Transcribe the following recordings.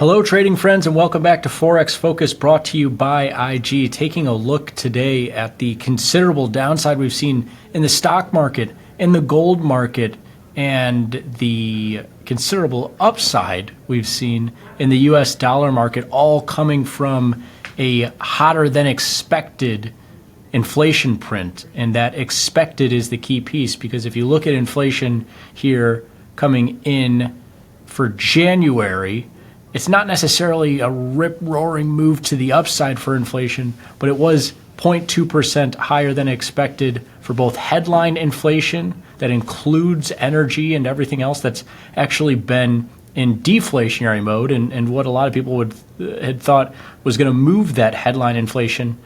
Hello trading friends, and welcome back to Forex Focus, brought to you by IG. Taking a look today at the considerable downside we've seen in the stock market, in the gold market, and the considerable upside we've seen in the US dollar market, all coming from a hotter than expected inflation print. And that expected is the key piece, because if you look at inflation here coming in for January, it's not necessarily a rip-roaring move to the upside for inflation, but it was 0.2% higher than expected for both headline inflation, that includes energy and everything else that's actually been in deflationary mode, and what a lot of people had thought was going to move that headline inflation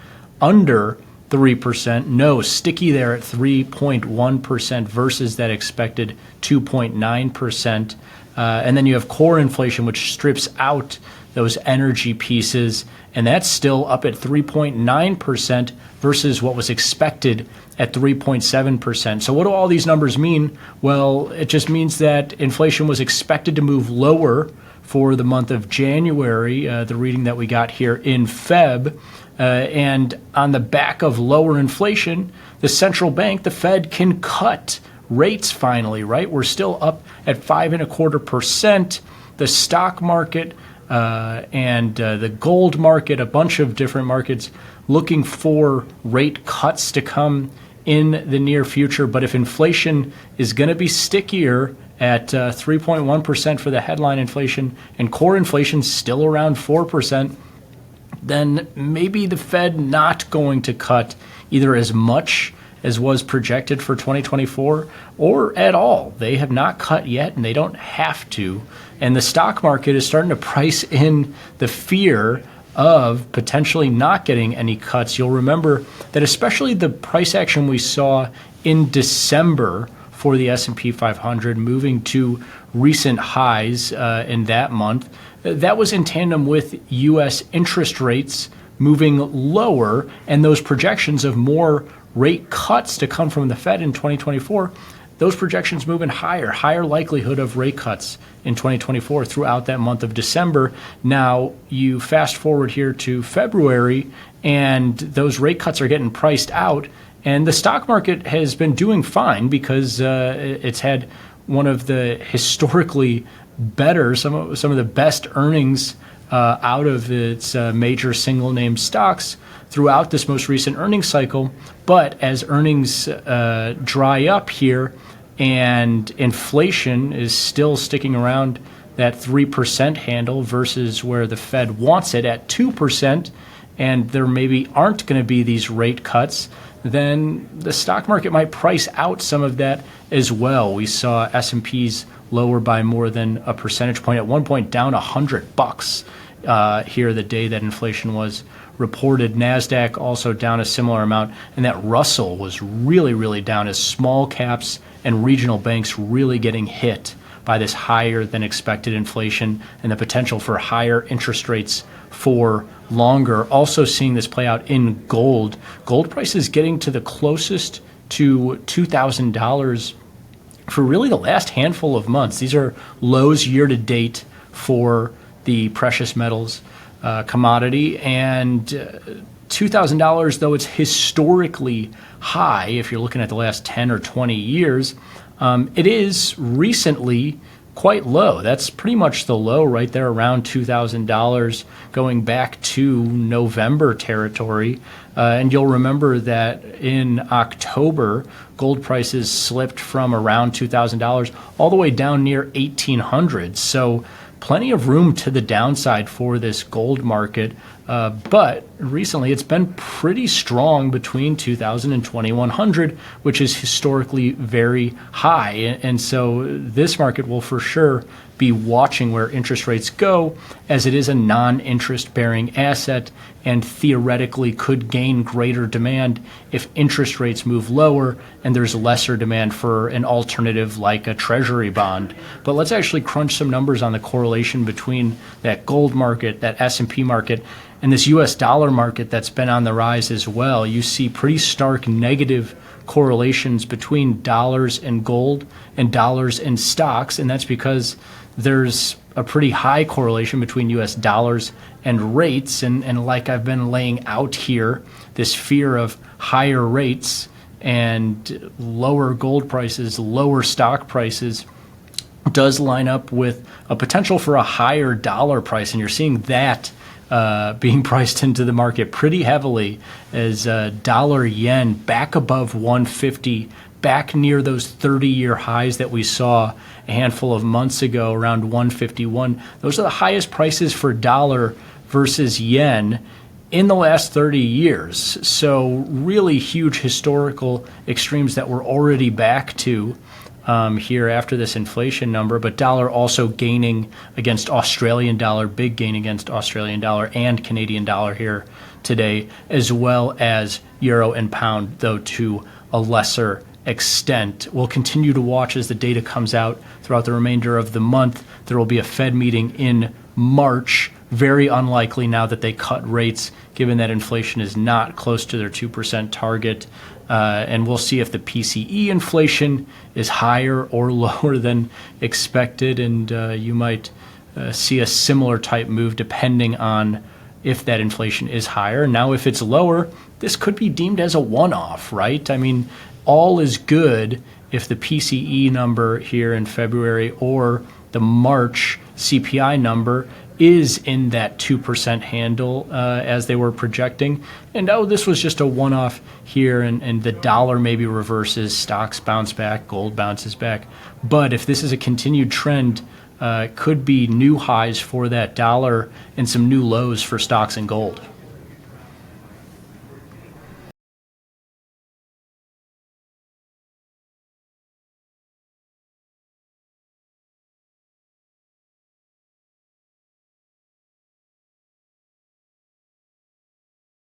under 3%. No, sticky there at 3.1% versus that expected 2.9%. And then you have core inflation, which strips out those energy pieces, and that's still up at 3.9% versus what was expected at 3.7%. So what do all these numbers mean? Well, it just means that inflation was expected to move lower for the month of January, the reading that we got here in Feb. And on the back of lower inflation, the central bank, the Fed, can cut rates finally, right? We're still up at 5.25%. The stock market and the gold market, a bunch of different markets looking for rate cuts to come in the near future. But if inflation is going to be stickier at 3.1% for the headline inflation, and core inflation still around 4%, then maybe the Fed not going to cut either as much as was projected for 2024, or at all. They have not cut yet, and they don't have to. And the stock market is starting to price in the fear of potentially not getting any cuts. You'll remember that especially the price action we saw in December for the S&P 500 moving to recent highs in that month, that was in tandem with U.S. interest rates moving lower, and those projections of more rate cuts to come from the Fed in 2024, those projections moving higher likelihood of rate cuts in 2024 throughout that month of December. Now, you fast forward here to February, and those rate cuts are getting priced out, and the stock market has been doing fine because it's had one of the historically better, some of the best earnings out of its major single name stocks throughout this most recent earnings cycle. But as earnings dry up here and inflation is still sticking around that 3% handle versus where the Fed wants it at 2%, and there maybe aren't going to be these rate cuts, then the stock market might price out some of that as well. We saw S&Ps lower by more than a percentage point, at one point down $100 here the day that inflation was reported. NASDAQ also down a similar amount, and that Russell was really down as small caps and regional banks really getting hit by this higher than expected inflation and the potential for higher interest rates for longer. Also seeing this play out in gold. Gold prices getting to the closest to $2,000 for really the last handful of months. These are lows year to date for the precious metals commodity, and $2,000, though it's historically high if you're looking at the last 10 or 20 years, it is recently quite low. That's pretty much the low right there, around $2,000, going back to November territory. And you'll remember that in October, gold prices slipped from around $2,000 all the way down near $1,800. So plenty of room to the downside for this gold market, but recently it's been pretty strong between 2,000 and 2,100, which is historically very high. And so this market will for sure be watching where interest rates go, as it is a non-interest bearing asset and theoretically could gain greater demand if interest rates move lower and there's lesser demand for an alternative like a treasury bond. But let's actually crunch some numbers on the correlation between that gold market, that S&P market, And this US dollar market that's been on the rise as well, you see pretty stark negative correlations between dollars and gold and dollars and stocks. And that's because there's a pretty high correlation between US dollars and rates. And like I've been laying out here, this fear of higher rates and lower gold prices, lower stock prices does line up with a potential for a higher dollar price. And you're seeing that being priced into the market pretty heavily as dollar yen back above 150, back near those 30-year highs that we saw a handful of months ago around 151. Those are the highest prices for dollar versus yen in the last 30 years. So really huge historical extremes that we're already back to here after this inflation number, but dollar also gaining against Australian dollar, big gain against Australian dollar and Canadian dollar here today, as well as euro and pound, though to a lesser extent. We'll continue to watch as the data comes out throughout the remainder of the month. There will be a Fed meeting in March. Very unlikely now that they cut rates, given that inflation is not close to their 2% target. And we'll see if the PCE inflation is higher or lower than expected. And you might see a similar type move depending on if that inflation is higher. Now, if it's lower, this could be deemed as a one-off, right? I mean, all is good if the PCE number here in February or the March CPI number is in that 2% handle as they were projecting. And this was just a one-off here, and the dollar maybe reverses, stocks bounce back, gold bounces back. But if this is a continued trend, could be new highs for that dollar and some new lows for stocks and gold.